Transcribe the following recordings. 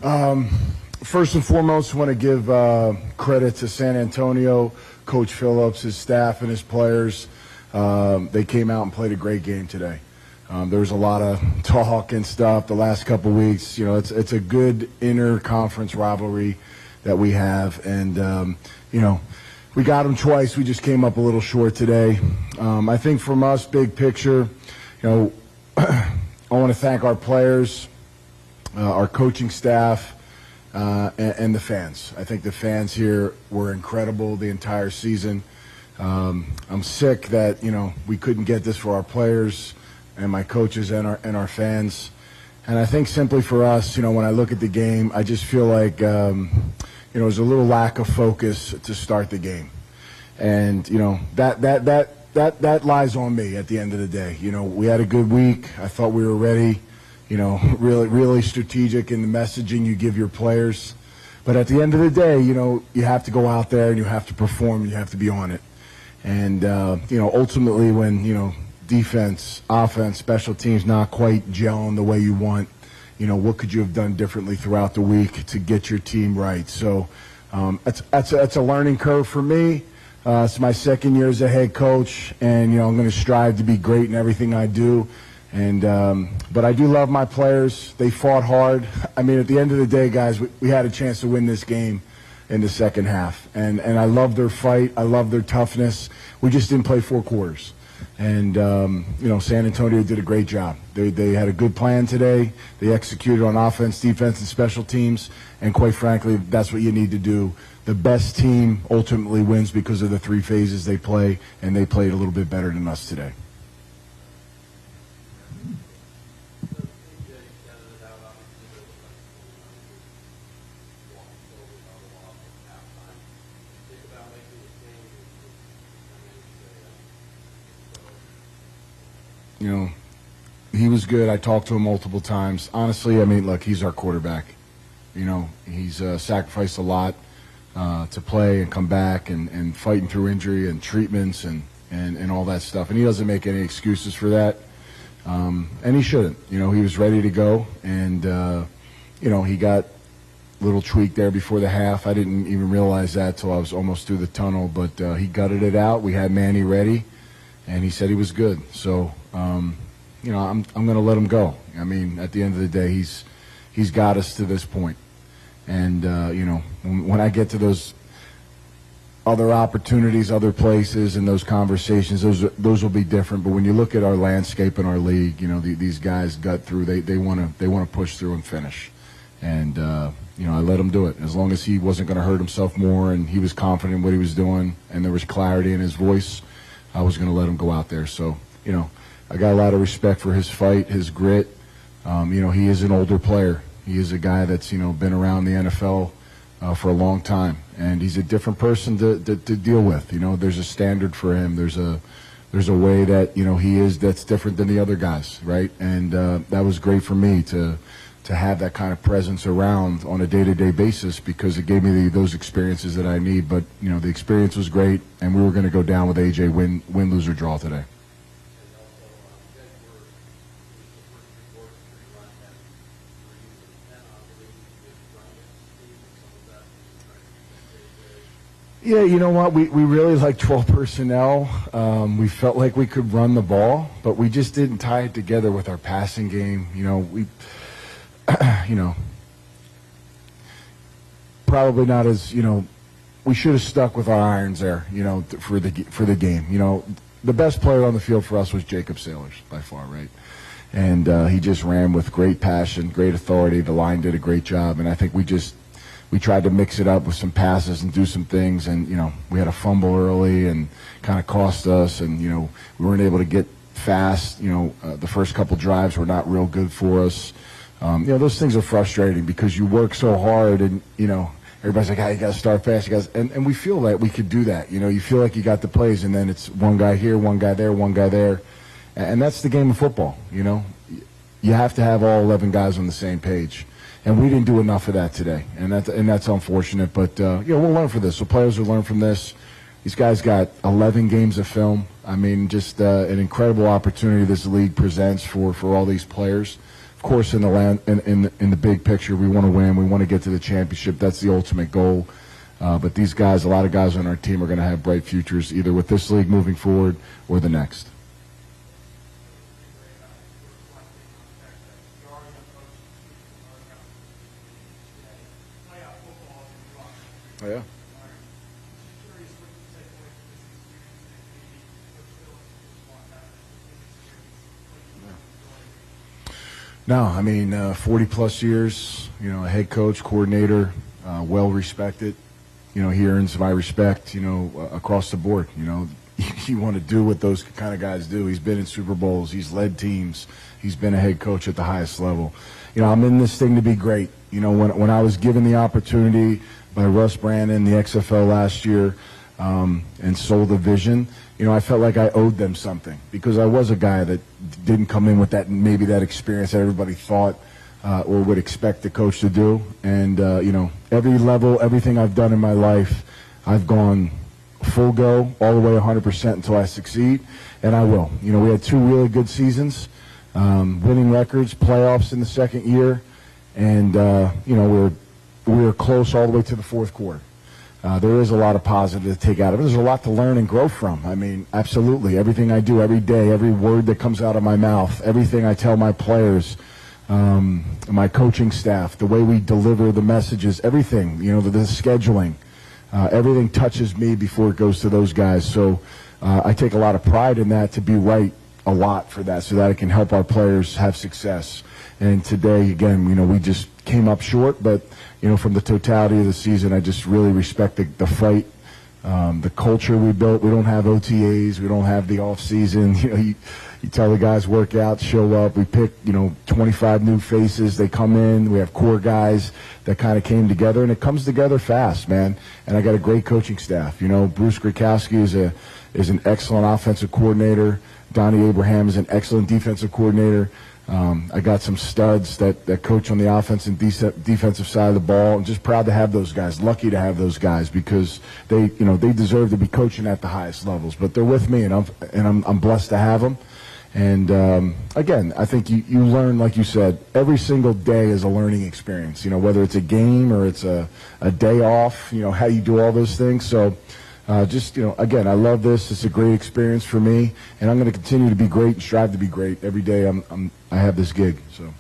First and foremost, I want to give credit to San Antonio, Coach Phillips, his staff, and his players. They came out and played a great game today. There was a lot of talk and stuff the last couple of weeks. You know, it's a good inter-conference rivalry that we have, and you know, we got them twice. We just came up a little short today. I think from us, big picture, you know, I want to thank our players, our coaching staff, and the fans. I think the fans here were incredible the entire season. I'm sick that, you know, we couldn't get this for our players and my coaches and our fans. And I think simply for us, you know, when I look at the game, I just feel like, you know, there's a little lack of focus to start the game. And, you know, that lies on me at the end of the day. You know, we had a good week. I thought we were ready, you know, really strategic in the messaging you give your players. But at the end of the day, you know, you have to go out there and you have to perform and you have to be on it. And, you know, ultimately when, you know, defense, offense, special teams not quite gelling the way you want, you know, what could you have done differently throughout the week to get your team right? So that's a learning curve for me. It's my second year as a head coach, and, you know, I'm going to strive to be great in everything I do. And but I do love my players. They fought hard. I mean, at the end of the day, guys, we had a chance to win this game in the second half. And I love their fight. I love their toughness. We just didn't play 4 quarters. And, you know, San Antonio did a great job. They had a good plan today. They executed on offense, defense, and special teams. And quite frankly, that's what you need to do. The best team ultimately wins because of the 3 phases they play, and they played a little bit better than us today. You know, he was good. I talked to him multiple times. Honestly, I mean, look, he's our quarterback. You know, he's sacrificed a lot to play and come back and fighting through injury and treatments and all that stuff. And he doesn't make any excuses for that. And he shouldn't. You know, he was ready to go. And, you know, he got a little tweak there before the half. I didn't even realize that till I was almost through the tunnel. But he gutted it out. We had Manny ready. And he said he was good. So, you know, I'm going to let him go. I mean, at the end of the day, he's got us to this point. And, you know, when I get to those other opportunities, other places, and those conversations, those will be different. But when you look at our landscape in our league, you know, these guys gut through. They want to push through and finish. And, you know, I let him do it. As long as he wasn't going to hurt himself more and he was confident in what he was doing and there was clarity in his voice, I was going to let him go out there. So, you know, I got a lot of respect for his fight, his grit. You know, he is an older player. He is a guy that's, you know, been around the NFL for a long time. And he's a different person to deal with. You know, there's a standard for him. There's a way that, you know, he is that's different than the other guys, right? And that was great for me to have that kind of presence around on a day-to-day basis because it gave me those experiences that I need. But, you know, the experience was great, and we were going to go down with AJ win, lose, or draw today. Yeah, you know what? We really like 12 personnel. We felt like we could run the ball, but we just didn't tie it together with our passing game. You know, you know, probably not as, you know, we should have stuck with our irons there, you know, for the game. You know, the best player on the field for us was Jacob Sailors by far, right? And he just ran with great passion, great authority. The line did a great job, and I think we tried to mix it up with some passes and do some things, and, you know, we had a fumble early and kind of cost us, and, you know, we weren't able to get fast. You know, the first couple drives were not real good for us. You know, those things are frustrating because you work so hard and, you know, everybody's like, you got to start fast. You guys, and we feel that we could do that. You know, you feel like you got the plays, and then it's one guy here, one guy there, one guy there. And that's the game of football, you know. You have to have all 11 guys on the same page. And we didn't do enough of that today. And that's unfortunate. But, you know, we'll learn from this. So players will learn from this. These guys got 11 games of film. I mean, just an incredible opportunity this league presents for all these players. course, in the big picture, we want to win. We want to get to the championship. That's the ultimate goal. But these guys, a lot of guys on our team are going to have bright futures, either with this league moving forward or the next. Oh, yeah. No, I mean, 40-plus years, a head coach, coordinator, well-respected. He earns my respect, across the board. You want to do what those kind of guys do. He's been in Super Bowls. He's led teams. He's been a head coach at the highest level. I'm in this thing to be great. When I was given the opportunity by Russ Brandon, the XFL last year, and sold the vision, I felt like I owed them something because I was a guy that didn't come in with that experience that everybody thought or would expect the coach to do. And, every level, everything I've done in my life, I've gone full go all the way 100% until I succeed, and I will. We had 2 really good seasons, winning records, playoffs in the second year, and, we were close all the way to the fourth quarter. There is a lot of positive to take out of it. There's a lot to learn and grow from. I mean, absolutely. Everything I do every day, every word that comes out of my mouth, everything I tell my players, my coaching staff, the way we deliver the messages, everything, the scheduling, everything touches me before it goes to those guys. So I take a lot of pride in that, to be right a lot for that, so that I can help our players have success. And today, again, we just came up short, but from the totality of the season, I just really respect the fight, the culture we built. We don't have OTAs. We don't have the off season. You tell the guys work out, show up. We pick 25 new faces. They come in. We have core guys that kind of came together, and it comes together fast, man. And I got a great coaching staff. Bruce Grakowski is an excellent offensive coordinator. Donnie Abraham is an excellent defensive coordinator. I got some studs that coach on the offense and defensive side of the ball. I'm just proud to have those guys, lucky to have those guys, because they deserve to be coaching at the highest levels. But they're with me, and I'm blessed to have them. And again, I think you learn, like you said, every single day is a learning experience. Whether it's a game or it's a day off. How you do all those things. So. Again, I love this. It's a great experience for me, and I'm going to continue to be great and strive to be great every day. I have this gig. So.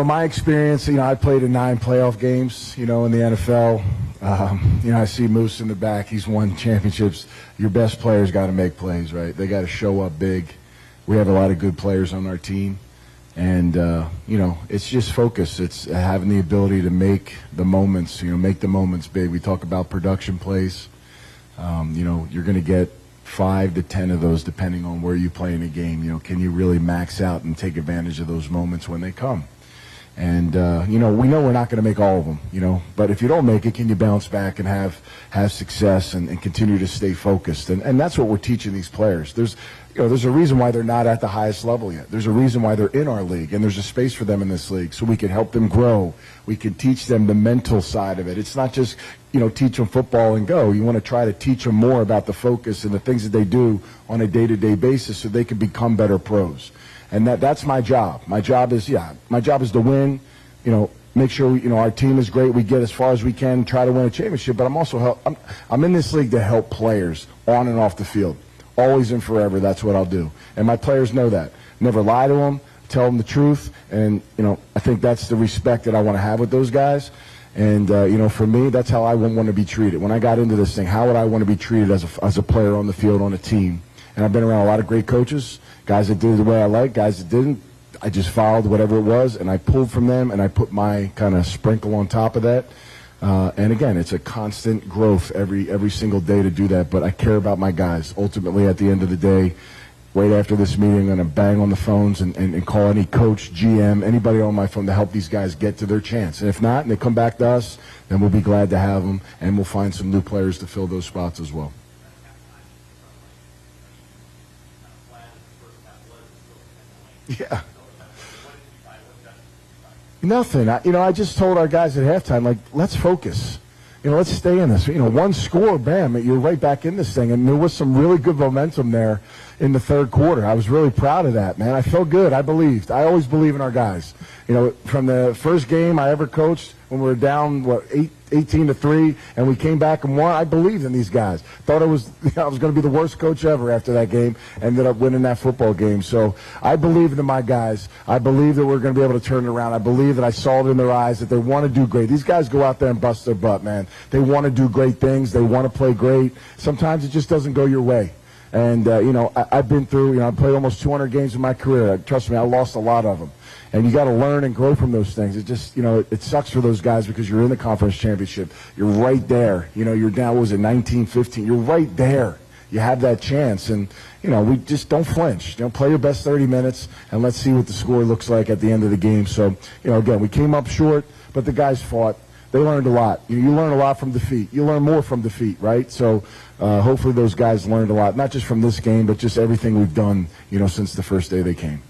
My experience, I played in 9 playoff games, in the NFL. I see Moose in the back. He's won championships. Your best players got to make plays, right? They got to show up big. We have a lot of good players on our team. And, it's just focus. It's having the ability to make the moments, make the moments big. We talk about production plays. You're going to get 5 to 10 of those depending on where you play in a game. Can you really max out and take advantage of those moments when they come? And, we know we're not going to make all of them, but if you don't make it, can you bounce back and have success and continue to stay focused? And that's what we're teaching these players. There's a reason why they're not at the highest level yet. There's a reason why they're in our league, and there's a space for them in this league, so we can help them grow. We can teach them the mental side of it. It's not just, teach them football and go. You want to try to teach them more about the focus and the things that they do on a day-to-day basis so they can become better pros. And that's my job. My job is to win, make sure our team is great. We get as far as we can, try to win a championship. But I'm in this league to help players on and off the field, always and forever. That's what I'll do. And my players know that. Never lie to them, tell them the truth. And I think that's the respect that I want to have with those guys. And for me, that's how I want to be treated. When I got into this thing, how would I want to be treated as a player on the field, on a team? And I've been around a lot of great coaches, guys that did it the way I like, guys that didn't. I just followed whatever it was, and I pulled from them, and I put my kind of sprinkle on top of that. And again, it's a constant growth every single day to do that. But I care about my guys. Ultimately, at the end of the day, right after this meeting, I'm going to bang on the phones and call any coach, GM, anybody on my phone to help these guys get to their chance. And if not, and they come back to us, then we'll be glad to have them, and we'll find some new players to fill those spots as well. Yeah. Nothing. I just told our guys at halftime, like, let's focus. Let's stay in this. One score, bam, you're right back in this thing. And there was some really good momentum there in the third quarter. I was really proud of that, man. I felt good. I believed. I always believe in our guys. From the first game I ever coached, when we were down, 18-3, and we came back and won, I believed in these guys. Thought I was going to be the worst coach ever after that game. Ended up winning that football game. So I believed in my guys. I believe that we're going to be able to turn it around. I believe that I saw it in their eyes that they want to do great. These guys go out there and bust their butt, man. They want to do great things. They want to play great. Sometimes it just doesn't go your way. And, I've been through, I played almost 200 games in my career. Trust me, I lost a lot of them. And you got to learn and grow from those things. It just, it sucks for those guys because you're in the conference championship. You're right there. You're down, what was it, 19-15. You're right there. You have that chance. And, we just don't flinch. Play your best 30 minutes, and let's see what the score looks like at the end of the game. So, again, we came up short, but the guys fought. They learned a lot. You learn a lot from defeat. You learn more from defeat, right? So hopefully those guys learned a lot, not just from this game, but just everything we've done, since the first day they came.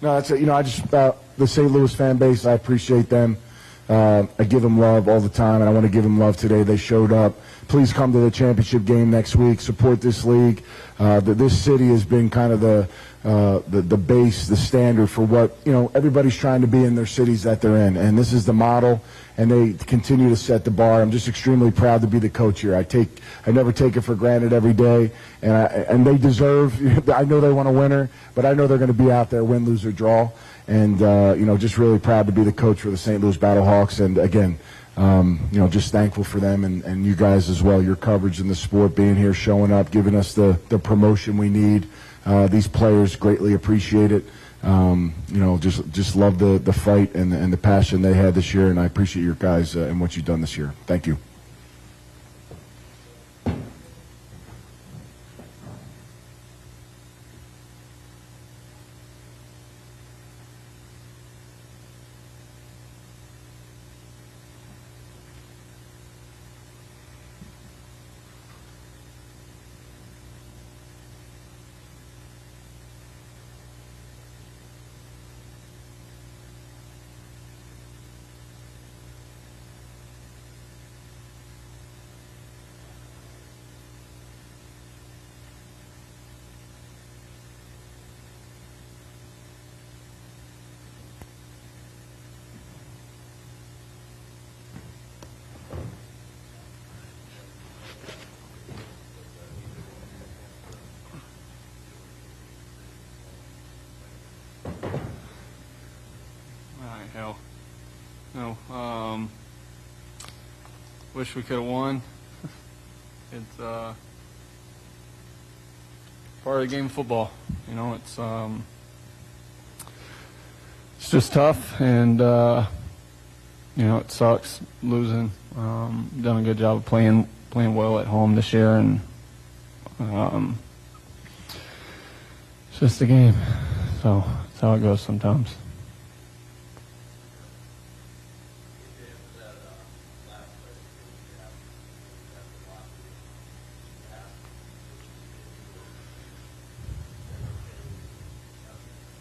No, that's it. I just the St. Louis fan base, I appreciate them. I give them love all the time, and I want to give them love today. They showed up. Please come to the championship game next week. Support this league. This city has been kind of the base, the standard for what everybody's trying to be in their cities that they're in, and this is the model. And they continue to set the bar. I'm just extremely proud to be the coach here. I never take it for granted every day, and they deserve. I know they want a winner, but I know they're going to be out there, win, lose, or draw. And just really proud to be the coach for the St. Louis Battlehawks. And again, just thankful for them and you guys as well. Your coverage in the sport, being here, showing up, giving us the promotion we need. These players greatly appreciate it. Just love the fight and the passion they had this year, and I appreciate your guys and what you've done this year. Thank you. Hell, no. Wish we could have won. It's part of the game of football. It's just tough, and it sucks losing. Done a good job of playing well at home this year, and it's just a game. So that's how it goes sometimes.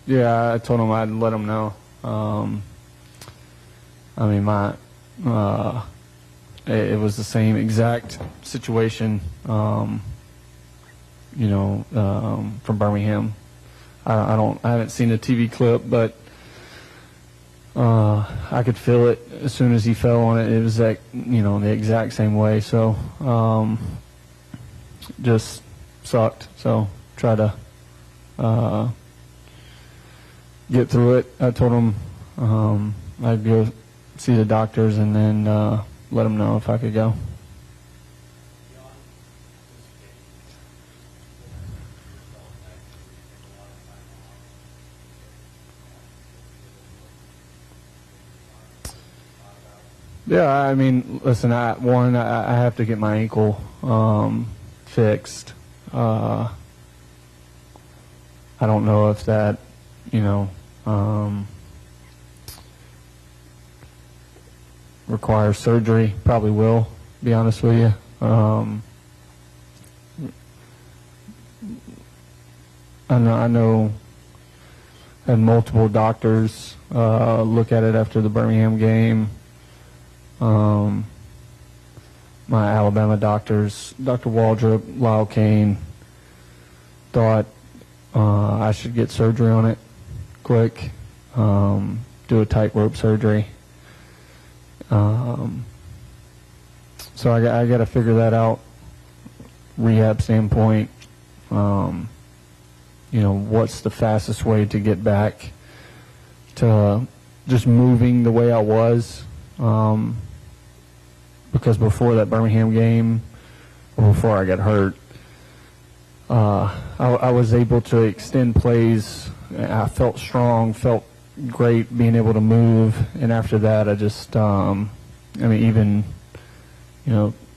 Yeah, I told him I'd let him know. It was the same exact situation, from Birmingham. I haven't seen the TV clip, but I could feel it as soon as he fell on it. It was the exact same way. So just sucked. So try to get through it. I told him I'd go see the doctors and then let him know if I could go. Yeah, listen, I have to get my ankle fixed. I don't know if that, requires surgery. Probably will, be honest with you. I know had multiple doctors look at it after the Birmingham game. My Alabama doctors, Dr. Waldrop, Lyle Kane, thought I should get surgery on it quick, do a tightrope surgery. So I got to figure that out, rehab standpoint. What's the fastest way to get back to just moving the way I was? Because before that Birmingham game, or before I got hurt, I was able to extend plays. I felt strong, felt great being able to move, and after that, I just, even,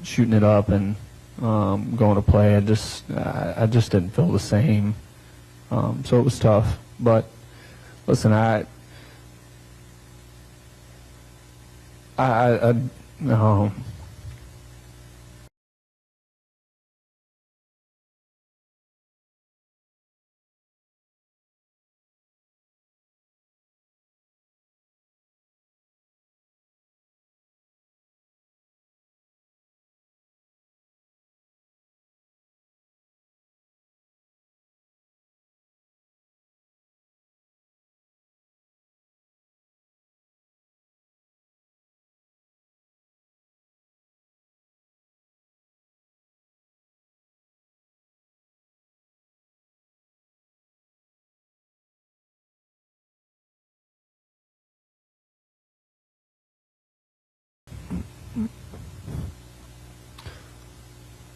shooting it up and going to play, I just didn't feel the same. So it was tough. But listen,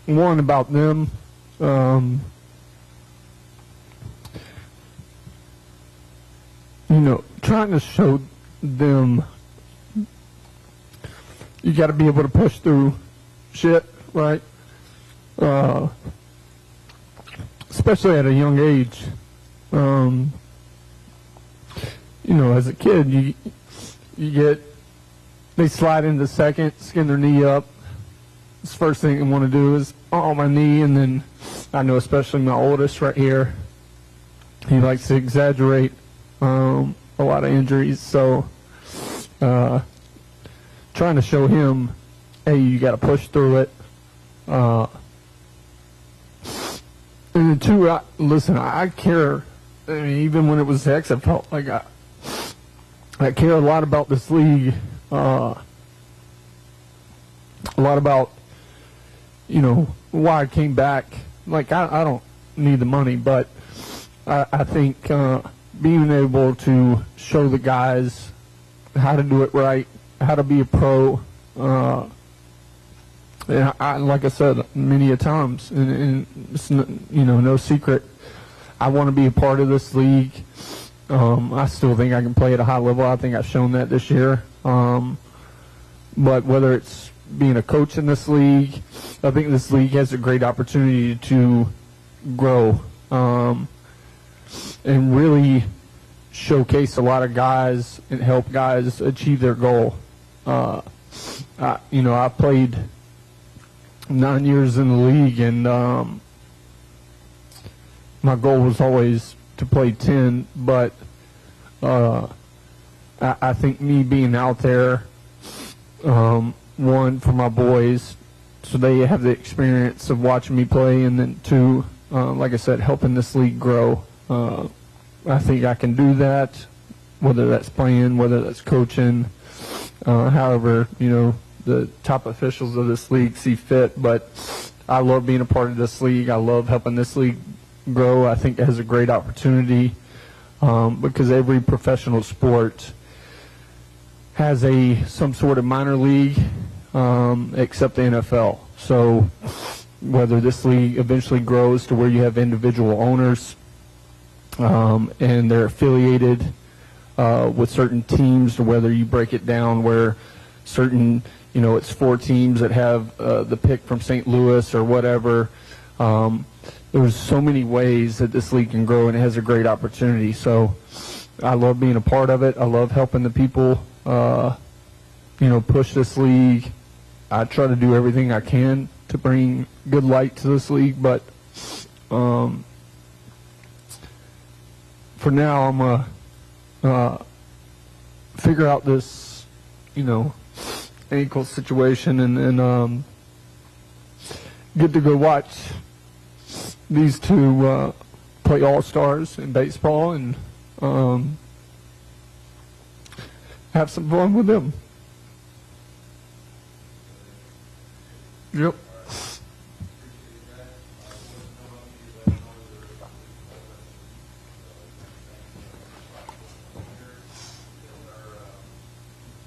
one about them, trying to show them you got to be able to push through shit, right? Especially at a young age. As a kid, they slide into second, skin their knee up. The first thing they want to do is on my knee, and then I know especially my oldest right here, he likes to exaggerate a lot of injuries. So trying to show him, hey, you got to push through it. And then two, I care. Even when it was the XFL, I care a lot about this league. A lot about, why I came back. I don't need the money, but I think being able to show the guys how to do it right, how to be a pro, and like I said many a times, and it's no secret, I want to be a part of this league. I still think I can play at a high level. I think I've shown that this year. But whether it's being a coach in this league, I think this league has a great opportunity to grow and really showcase a lot of guys and help guys achieve their goal. I played 9 years in the league, and my goal was always to play 10, but I think me being out there, one, for my boys, so they have the experience of watching me play, and then two, like I said, helping this league grow. I think I can do that, whether that's playing, whether that's coaching, however, the top officials of this league see fit. But I love being a part of this league. I love helping this league grow. I think it has a great opportunity because every professional sport has some sort of minor league except the NFL. So whether this league eventually grows to where you have individual owners and they're affiliated with certain teams, or whether you break it down where certain, it's 4 teams that have the pick from St. Louis or whatever. There's so many ways that this league can grow, and it has a great opportunity. So I love being a part of it. I love helping the people, push this league. I try to do everything I can to bring good light to this league, but for now, I'm gonna figure out this, ankle situation, and get to go watch these two play all-stars in baseball, and have some fun with them. Yep.